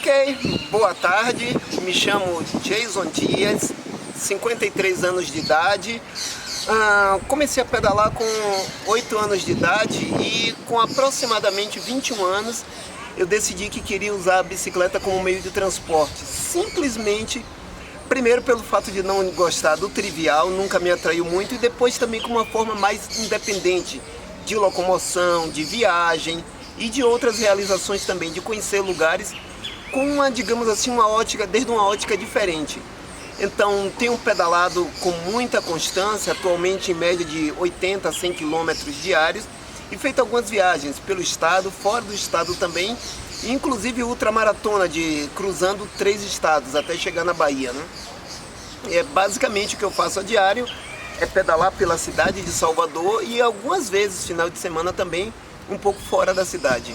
Ok, boa tarde, me chamo Jason Dias, 53 anos de idade. Comecei a pedalar com 8 anos de idade e com aproximadamente 21 anos eu decidi que queria usar a bicicleta como meio de transporte. Simplesmente, primeiro pelo fato de não gostar do trivial, nunca me atraiu muito, e depois também com uma forma mais independente de locomoção, de viagem e de outras realizações também, de conhecer lugares com uma, digamos assim, uma ótica, desde uma ótica diferente. Então tenho pedalado com muita constância, atualmente em média de 80 a 100 km diários, e feito algumas viagens pelo estado, fora do estado também, inclusive ultramaratona, cruzando 3 estados até chegar na Bahia, né? É basicamente o que eu faço a diário, é pedalar pela cidade de Salvador e algumas vezes, final de semana também, um pouco fora da cidade.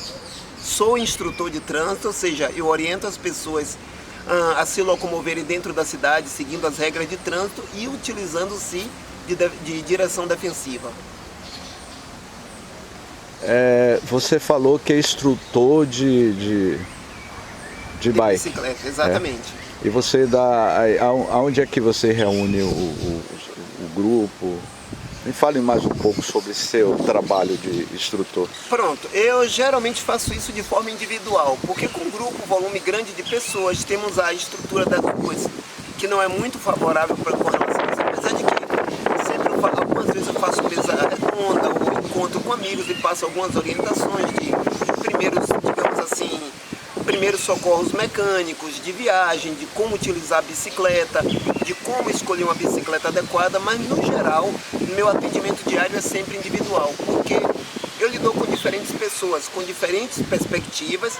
Sou instrutor de trânsito, ou seja, eu oriento as pessoas a se locomoverem dentro da cidade, seguindo as regras de trânsito e utilizando-se de direção defensiva. Você falou que é instrutor de bike. Bicicleta, exatamente. E você aonde é que você reúne o grupo? Me fale mais um pouco sobre seu trabalho de instrutor. Pronto, eu geralmente faço isso de forma individual, porque com grupo, volume grande de pessoas, temos a estrutura das ruas, que não é muito favorável para correlações, apesar de que sempre algumas vezes eu faço mesa redonda ou encontro com amigos e passo algumas orientações de primeiros, digamos assim, primeiros socorros mecânicos, de viagem, de como utilizar a bicicleta, de como escolher uma bicicleta adequada, mas no geral, meu atendimento diário é sempre individual, porque eu lido com diferentes pessoas, com diferentes perspectivas,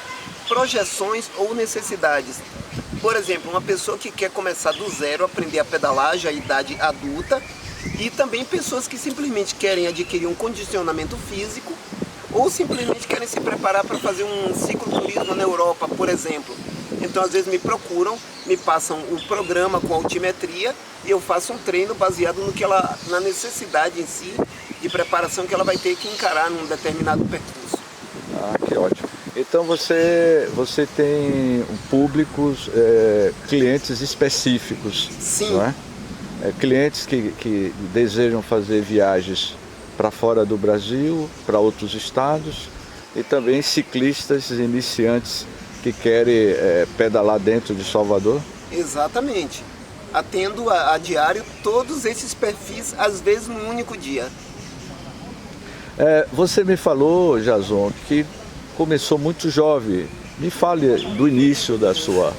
projeções ou necessidades. Por exemplo, uma pessoa que quer começar do zero, aprender a pedalar, já idade adulta, e também pessoas que simplesmente querem adquirir um condicionamento físico ou simplesmente querem se preparar para fazer um cicloturismo na Europa, por exemplo. Então, às vezes me procuram, me passam o programa com altimetria e eu faço um treino baseado na necessidade em si de preparação que ela vai ter que encarar num determinado percurso. Que ótimo. Então você tem públicos, clientes específicos, sim, não é? Clientes que desejam fazer viagens para fora do Brasil, para outros estados, e também ciclistas iniciantes que querem pedalar dentro de Salvador? Exatamente. Atendo a diário todos esses perfis, às vezes num único dia. Você me falou, Jason, que começou muito jovem. Me fale do início da sua...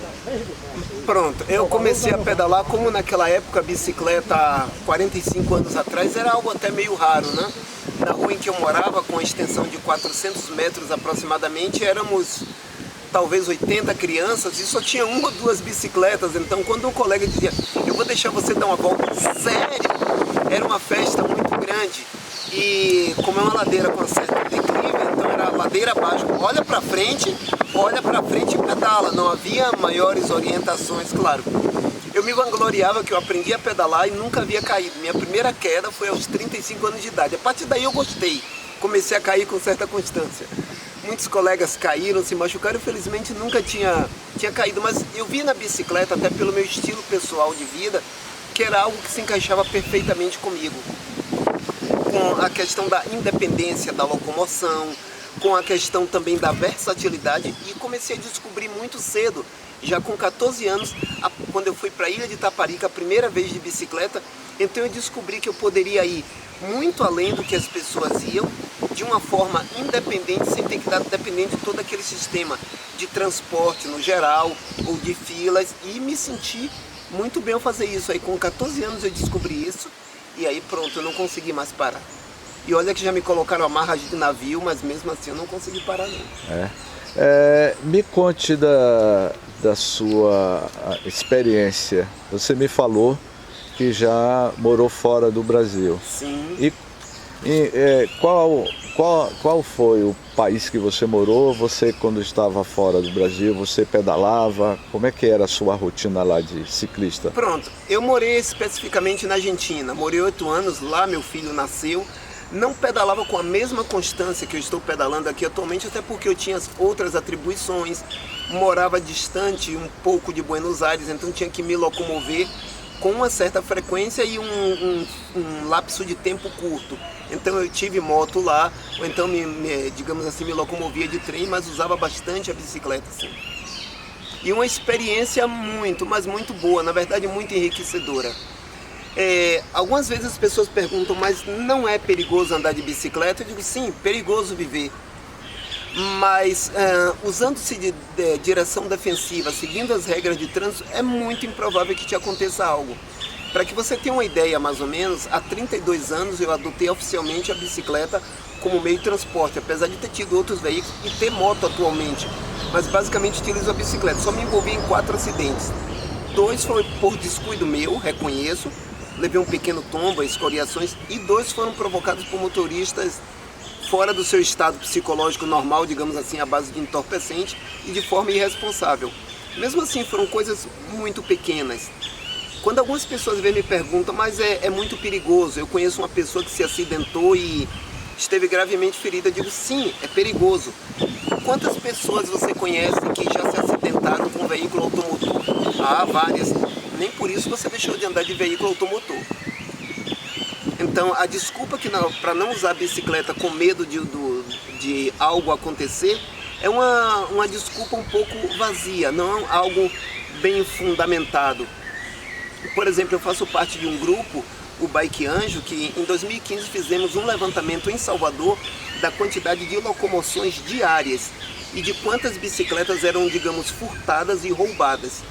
Pronto, eu comecei a pedalar como naquela época a bicicleta, há 45 anos atrás, era algo até meio raro, né? Na rua em que eu morava, com a extensão de 400 metros aproximadamente, éramos talvez 80 crianças e só tinha 1 ou 2 bicicletas. Então quando um colega dizia, eu vou deixar você dar uma volta, sério, era uma festa muito grande. E como é uma ladeira com certo declive, então era ladeira abaixo, olha para frente e pedala, não havia maiores orientações, claro. Eu me vangloriava que eu aprendi a pedalar e nunca havia caído. Minha primeira queda foi aos 35 anos de idade. A partir daí eu gostei, comecei a cair com certa constância. Muitos colegas caíram, se machucaram, infelizmente nunca tinha caído, mas eu vi na bicicleta, até pelo meu estilo pessoal de vida, que era algo que se encaixava perfeitamente comigo. Com a questão da independência da locomoção, com a questão também da versatilidade, e comecei a descobrir muito cedo, já com 14 anos, quando eu fui para a Ilha de Itaparica a primeira vez de bicicleta, então eu descobri que eu poderia ir muito além do que as pessoas iam, de uma forma independente, sem ter que estar dependente de todo aquele sistema de transporte no geral, ou de filas, e me senti muito bem ao fazer isso. Aí com 14 anos eu descobri isso, e aí pronto, eu não consegui mais parar. E olha que já me colocaram amarras de navio, mas mesmo assim eu não consegui parar não. Me conte da sua experiência. Você me falou que já morou fora do Brasil. Sim. Qual foi o país que você morou? Você, quando estava fora do Brasil, você pedalava? Como é que era a sua rotina lá de ciclista? Pronto, eu morei especificamente na Argentina. Morei 8 anos lá, meu filho nasceu. Não pedalava com a mesma constância que eu estou pedalando aqui atualmente, até porque eu tinha outras atribuições, morava distante um pouco de Buenos Aires, então tinha que me locomover com uma certa frequência e um lapso de tempo curto. Então eu tive moto lá, ou então digamos assim, me locomovia de trem, mas usava bastante a bicicleta, sim. E uma experiência muito, mas muito boa, na verdade muito enriquecedora. Algumas vezes as pessoas perguntam, mas não é perigoso andar de bicicleta? Eu digo, sim, perigoso viver. Mas usando-se de direção defensiva, seguindo as regras de trânsito, é muito improvável que te aconteça algo. Para que você tenha uma ideia, mais ou menos, há 32 anos eu adotei oficialmente a bicicleta como meio de transporte, apesar de ter tido outros veículos e ter moto atualmente. Mas basicamente utilizo a bicicleta. Só me envolvi em 4 acidentes. 2 foram por descuido meu, reconheço. Levei um pequeno tombo, escoriações, e 2 foram provocados por motoristas fora do seu estado psicológico normal, digamos assim, à base de entorpecente e de forma irresponsável. Mesmo assim, foram coisas muito pequenas. Quando algumas pessoas vêm e me perguntam, mas é muito perigoso, eu conheço uma pessoa que se acidentou e esteve gravemente ferida, eu digo, sim, é perigoso. Quantas pessoas você conhece que já se acidentaram com um veículo automotor? Ah, várias. Nem por isso você deixou de andar de veículo automotor. Então, a desculpa para não usar a bicicleta com medo de algo acontecer é uma desculpa um pouco vazia, não algo bem fundamentado. Por exemplo, eu faço parte de um grupo, o Bike Anjo, que em 2015 fizemos um levantamento em Salvador da quantidade de locomoções diárias e de quantas bicicletas eram, digamos, furtadas e roubadas.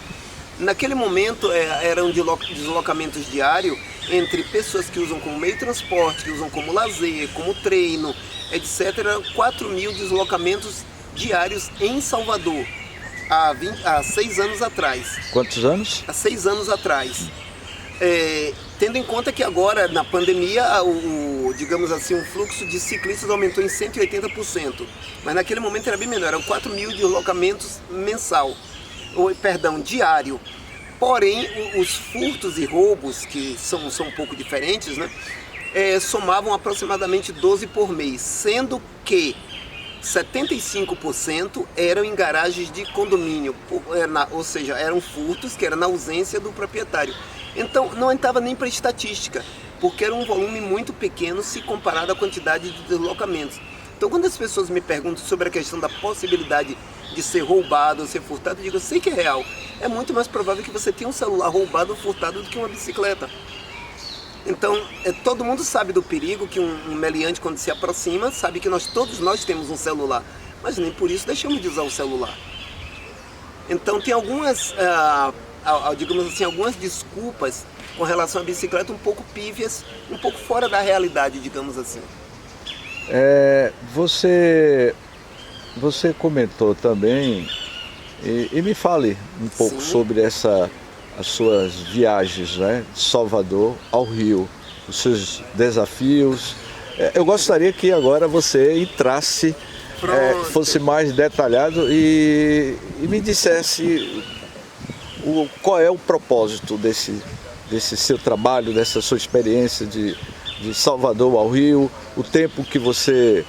Naquele momento eram deslocamentos diários entre pessoas que usam como meio de transporte, que usam como lazer, como treino, etc. 4.000 deslocamentos diários em Salvador, há 6 anos atrás. Quantos anos? Há 6 anos atrás. Tendo em conta que agora, na pandemia, digamos assim, o fluxo de ciclistas aumentou em 180%. Mas naquele momento era bem menor, eram 4.000 deslocamentos diário. Porém, os furtos e roubos, que são um pouco diferentes, né, somavam aproximadamente 12 por mês, sendo que 75% eram em garagens de condomínio, ou seja, eram furtos que eram na ausência do proprietário. Então não entrava nem para estatística, porque era um volume muito pequeno se comparado à quantidade de deslocamentos. Então quando as pessoas me perguntam sobre a questão da possibilidade de ser roubado ou ser furtado, eu digo, eu sei que é real. É muito mais provável que você tenha um celular roubado ou furtado do que uma bicicleta. Então, todo mundo sabe do perigo que um meliante, quando se aproxima, sabe que todos nós temos um celular, mas nem por isso deixamos de usar o celular. Então, tem algumas, digamos assim, algumas desculpas com relação à bicicleta um pouco pífias, um pouco fora da realidade, digamos assim. Você comentou também, e me fale um pouco sobre as suas viagens, né, de Salvador ao Rio, os seus desafios. Eu gostaria que agora você entrasse, fosse mais detalhado e me dissesse qual é o propósito desse seu trabalho, dessa sua experiência de Salvador ao Rio, o tempo que você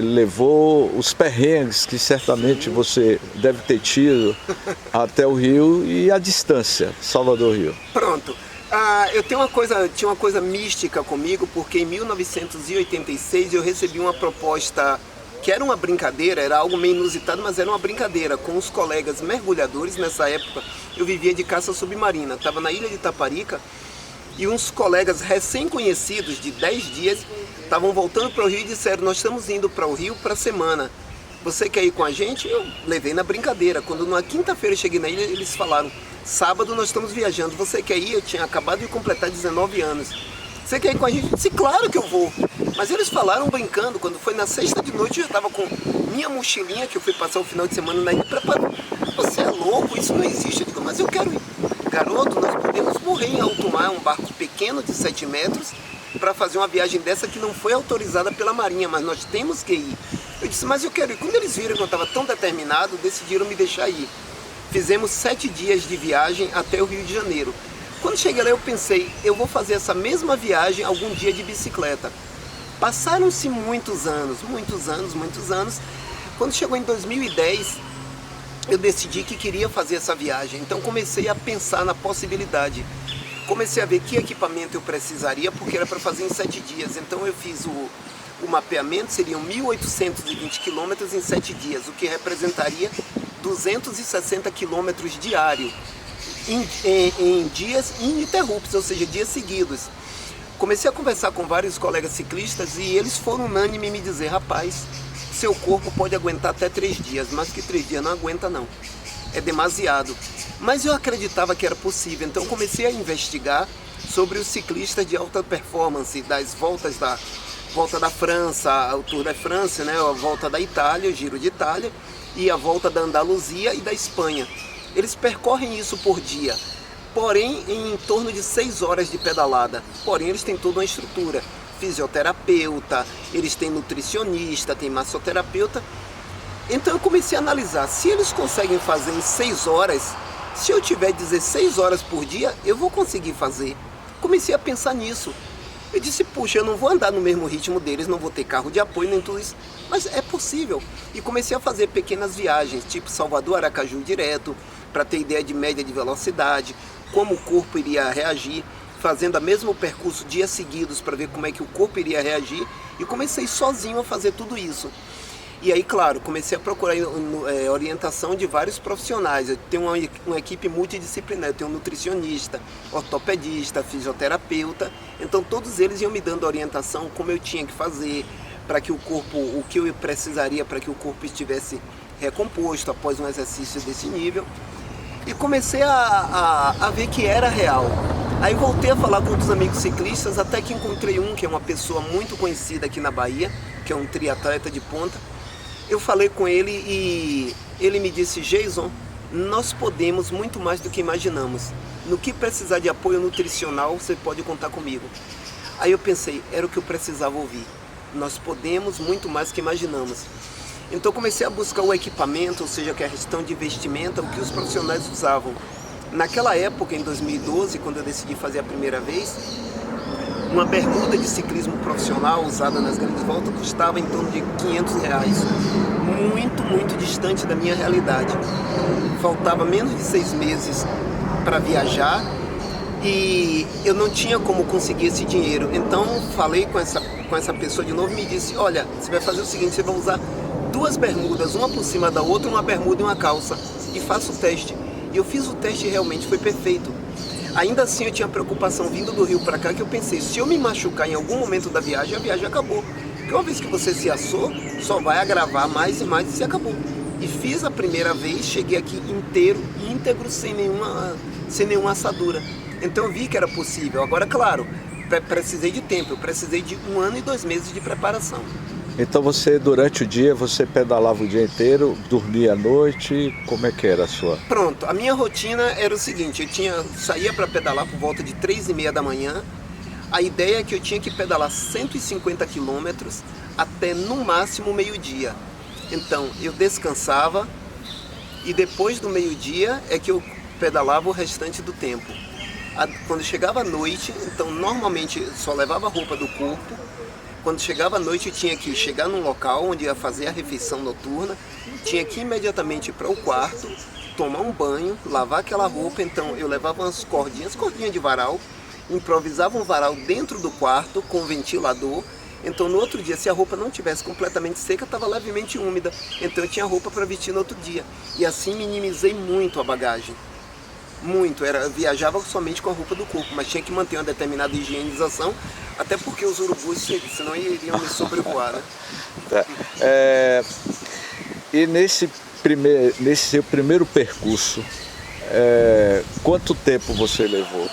levou, os perrengues que certamente você deve ter tido até o Rio e a distância, Salvador-Rio. Pronto. Eu tinha uma coisa mística comigo, porque em 1986 eu recebi uma proposta que era uma brincadeira, era algo meio inusitado, mas era uma brincadeira com os colegas mergulhadores. Nessa época eu vivia de caça submarina, estava na ilha de Itaparica, e uns colegas recém-conhecidos de 10 dias estavam voltando para o Rio e disseram, nós estamos indo para o Rio para a semana, você quer ir com a gente? Eu levei na brincadeira. Quando na quinta-feira eu cheguei na ilha, eles falaram, sábado nós estamos viajando, você quer ir? Eu tinha acabado de completar 19 anos. Você quer ir com a gente? Eu disse, claro que eu vou. Mas eles falaram brincando. Quando foi na sexta de noite, eu já estava com minha mochilinha, que eu fui passar o final de semana na ilha, preparando. Você é louco? Isso não existe. Eu digo, mas eu quero ir. Garoto, nós podemos morrer em alto mar, um barco pequeno de 7 metros, para fazer uma viagem dessa que não foi autorizada pela Marinha, mas nós temos que ir. Eu disse, mas eu quero ir. Quando eles viram que eu estava tão determinado, decidiram me deixar ir. Fizemos 7 dias de viagem até o Rio de Janeiro. Quando cheguei lá eu pensei, eu vou fazer essa mesma viagem algum dia de bicicleta. Passaram-se muitos anos. Quando chegou em 2010, eu decidi que queria fazer essa viagem. Então comecei a pensar na possibilidade. Comecei a ver que equipamento eu precisaria, porque era para fazer em 7 dias. Então eu fiz o mapeamento, seriam 1.820 quilômetros em 7 dias, o que representaria 260 quilômetros diários, em dias ininterruptos, ou seja, dias seguidos. Comecei a conversar com vários colegas ciclistas e eles foram unânimes em me dizer: rapaz, seu corpo pode aguentar até 3 dias, mas que 3 dias não aguenta não, é demasiado. Mas eu acreditava que era possível, então comecei a investigar sobre os ciclistas de alta performance, das voltas Volta da França, o Tour da França, né, a Volta da Itália, o Giro de Itália, e a Volta da Andaluzia e da Espanha. Eles percorrem isso por dia, porém em torno de 6 horas de pedalada. Porém eles têm toda uma estrutura, fisioterapeuta, eles têm nutricionista, tem massoterapeuta. Então eu comecei a analisar, se eles conseguem fazer em 6 horas, se eu tiver 16 horas por dia, eu vou conseguir fazer. Comecei a pensar nisso. Eu disse, puxa, eu não vou andar no mesmo ritmo deles, não vou ter carro de apoio, nem tudo isso, mas é possível. E comecei a fazer pequenas viagens, tipo Salvador-Aracaju direto, para ter ideia de média de velocidade, como o corpo iria reagir, fazendo o mesmo percurso dias seguidos para ver como é que o corpo iria reagir, e comecei sozinho a fazer tudo isso. E aí, claro, comecei a procurar orientação de vários profissionais. Eu tenho uma equipe multidisciplinar, eu tenho um nutricionista, ortopedista, fisioterapeuta. Então todos eles iam me dando orientação como eu tinha que fazer para que o corpo, o que eu precisaria para que o corpo estivesse recomposto após um exercício desse nível. E comecei a ver que era real. Aí voltei a falar com outros amigos ciclistas, até que encontrei um que é uma pessoa muito conhecida aqui na Bahia, que é um triatleta de ponta. Eu falei com ele e ele me disse: Jason, nós podemos muito mais do que imaginamos. No que precisar de apoio nutricional, você pode contar comigo. Aí eu pensei, era o que eu precisava ouvir. Nós podemos muito mais do que imaginamos. Então comecei a buscar o equipamento, ou seja, que é a questão de investimento, o que os profissionais usavam. Naquela época, em 2012, quando eu decidi fazer a primeira vez, uma bermuda de ciclismo profissional usada nas grandes voltas custava em torno de R$500. Muito distante da minha realidade. Faltava menos de 6 meses para viajar e eu não tinha como conseguir esse dinheiro. Então falei com essa pessoa de novo e me disse: olha, você vai fazer o seguinte, você vai usar 2 bermudas, uma por cima da outra, uma bermuda e uma calça, e faça o teste. E eu fiz o teste e realmente foi perfeito. Ainda assim eu tinha preocupação vindo do Rio para cá, que eu pensei, se eu me machucar em algum momento da viagem, a viagem acabou. Porque uma vez que você se assou, só vai agravar mais e mais e se acabou. E fiz a primeira vez, cheguei aqui inteiro, íntegro, sem nenhuma assadura. Então eu vi que era possível. Agora, claro, precisei de tempo, eu precisei de 1 ano e 2 meses de preparação. Então você, durante o dia, você pedalava o dia inteiro, dormia à noite, como é que era a sua? Pronto, a minha rotina era o seguinte, saía para pedalar por volta de 3h30 da manhã. A ideia é que eu tinha que pedalar 150 quilômetros até no máximo meio-dia. Então eu descansava e depois do meio-dia é que eu pedalava o restante do tempo. Quando chegava a noite, então normalmente eu só levava a roupa do corpo. Quando chegava a noite eu tinha que chegar num local onde ia fazer a refeição noturna, tinha que imediatamente ir para o quarto, tomar um banho, lavar aquela roupa. Então eu levava umas cordinhas de varal, improvisava um varal dentro do quarto com ventilador. Então no outro dia, se a roupa não tivesse completamente seca, estava levemente úmida, então eu tinha roupa para vestir no outro dia. E assim minimizei muito a bagagem. Eu viajava somente com a roupa do corpo, mas tinha que manter uma determinada higienização, até porque os urubus, senão iriam me sobrevoar, né? Tá. E nesse seu primeiro percurso, quanto tempo você levou?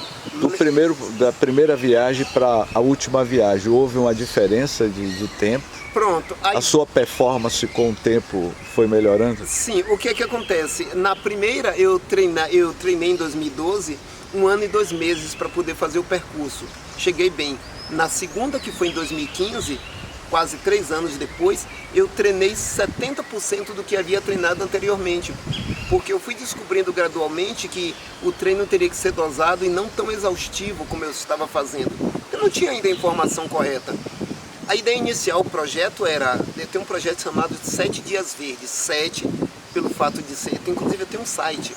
Da primeira viagem para a última viagem, houve uma diferença de tempo? Pronto. Aí, a sua performance com o tempo foi melhorando? Sim, o que acontece? Na primeira eu treinei em 2012, 1 ano e 2 meses para poder fazer o percurso. Cheguei bem. Na segunda, que foi em 2015, quase 3 anos depois, eu treinei 70% do que havia treinado anteriormente. Porque eu fui descobrindo gradualmente que o treino teria que ser dosado e não tão exaustivo como eu estava fazendo. Eu não tinha ainda a informação correta. A ideia inicial, o projeto era, eu tenho um projeto chamado de 7 Dias Verdes, 7 pelo fato de ser, inclusive eu tenho um site,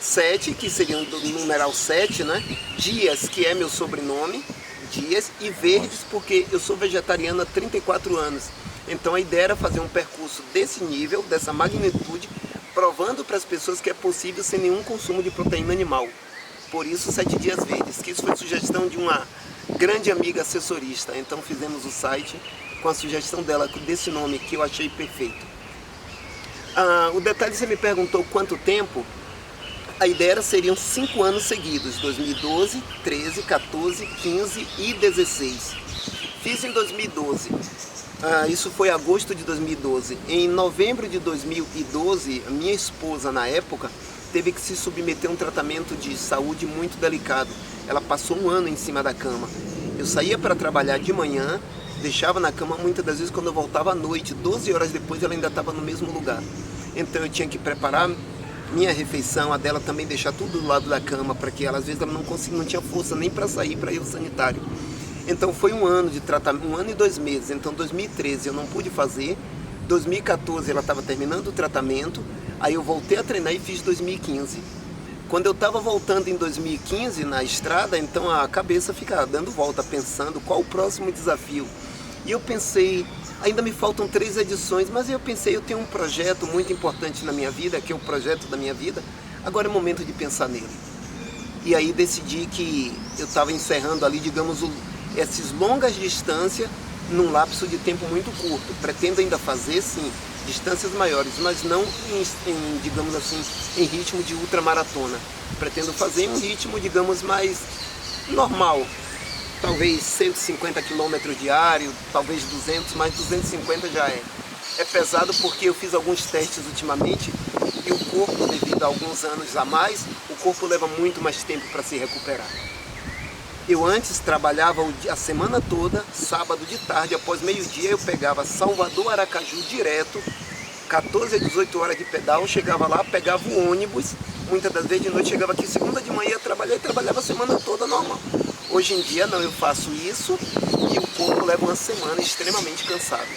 7, que seria do numeral 7, né? Dias, que é meu sobrenome, Dias, e Verdes, porque eu sou vegetariano há 34 anos. Então a ideia era fazer um percurso desse nível, dessa magnitude, provando para as pessoas que é possível sem nenhum consumo de proteína animal. Por isso 7 Dias Verdes, que isso foi sugestão de uma grande amiga assessorista. Então fizemos o site com a sugestão dela, desse nome que eu achei perfeito. O detalhe, você me perguntou quanto tempo. A ideia seriam 5 anos seguidos, 2012, 13, 14, 15 e 16. Fiz em 2012, isso foi agosto de 2012. Em novembro de 2012, a minha esposa, na época, teve que se submeter a um tratamento de saúde muito delicado. Ela passou um ano em cima da cama. Eu saía para trabalhar de manhã, deixava na cama, muitas das vezes quando eu voltava à noite, 12 horas depois ela ainda estava no mesmo lugar. Então eu tinha que preparar minha refeição, a dela também, deixar tudo do lado da cama, para que ela, às vezes ela não conseguia, não tinha força nem para sair para ir ao sanitário. Então foi um ano de tratamento, 1 ano e 2 meses. Então 2013 eu não pude fazer, 2014 ela estava terminando o tratamento, aí eu voltei a treinar e fiz 2015. Quando eu estava voltando em 2015 na estrada, então a cabeça fica dando volta, pensando qual o próximo desafio. E eu pensei, ainda me faltam 3 edições, mas eu pensei, eu tenho um projeto muito importante na minha vida, que é o projeto da minha vida, agora é o momento de pensar nele. E aí decidi que eu estava encerrando ali, digamos, essas longas distâncias num lapso de tempo muito curto. Pretendo ainda fazer, sim, distâncias maiores, mas não digamos assim, em ritmo de ultramaratona. Pretendo fazer em um ritmo, digamos, mais normal. Talvez 150 km diário, talvez 200, mas 250 já é. É pesado porque eu fiz alguns testes ultimamente e o corpo, devido a alguns anos a mais, o corpo leva muito mais tempo para se recuperar. Eu antes trabalhava a semana toda, sábado de tarde, após meio-dia eu pegava Salvador-Aracaju direto, 14 a 18 horas de pedal, chegava lá, pegava o ônibus, muitas das vezes de noite chegava aqui segunda de manhã, trabalhar e trabalhava a semana toda normal. Hoje em dia não, eu faço isso e o corpo leva uma semana extremamente cansado.